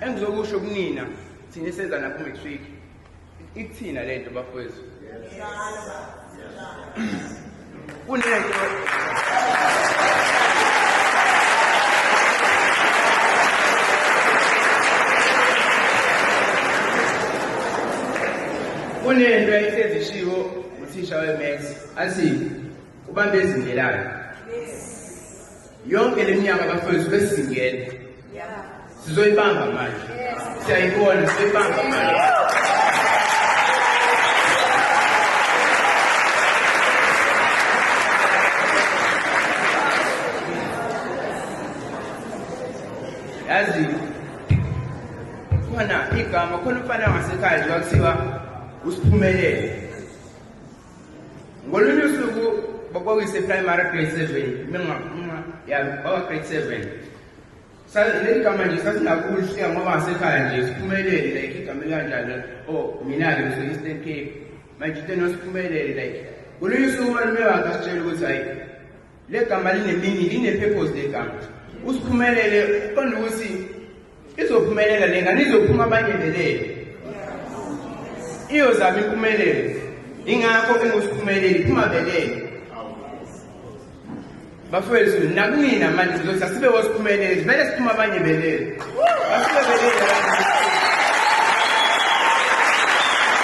engizokusho kunina thina esezana ku matric ikuthina lento bafowethu kunento kunento ayisezishiwo uthisha weMax athi ubambe izindlelayo yonke leminyaka bafowethu besingena sizoyibamba manje siyayibona sizoyibamba manje yazi khona igama khona umfana wasekhaya nje wakuthiwa usiphumelele ngolunye usuku bakwakuyise primary grade 7 ya grade 7 leli gama nje sasingakulishiya ngoba ngasekhaya nje siphumelele like igama kanjalo mina-ke ngiso-Eastern Cape manje into nosiphumelele like ngolunye usuku umalume wakhe asitshela ukuthi hayi le gama linemini line-purpose le gama usiphumelele uqonda ukuthi izophumelela le ngane izophuma abanye belele iyozama impumelelo ingakho engusiphumeleli iphuma belele bafowethu nakunina manje sizothi asibe wosiphumeleli kumele siphuma abanye belele asibe belele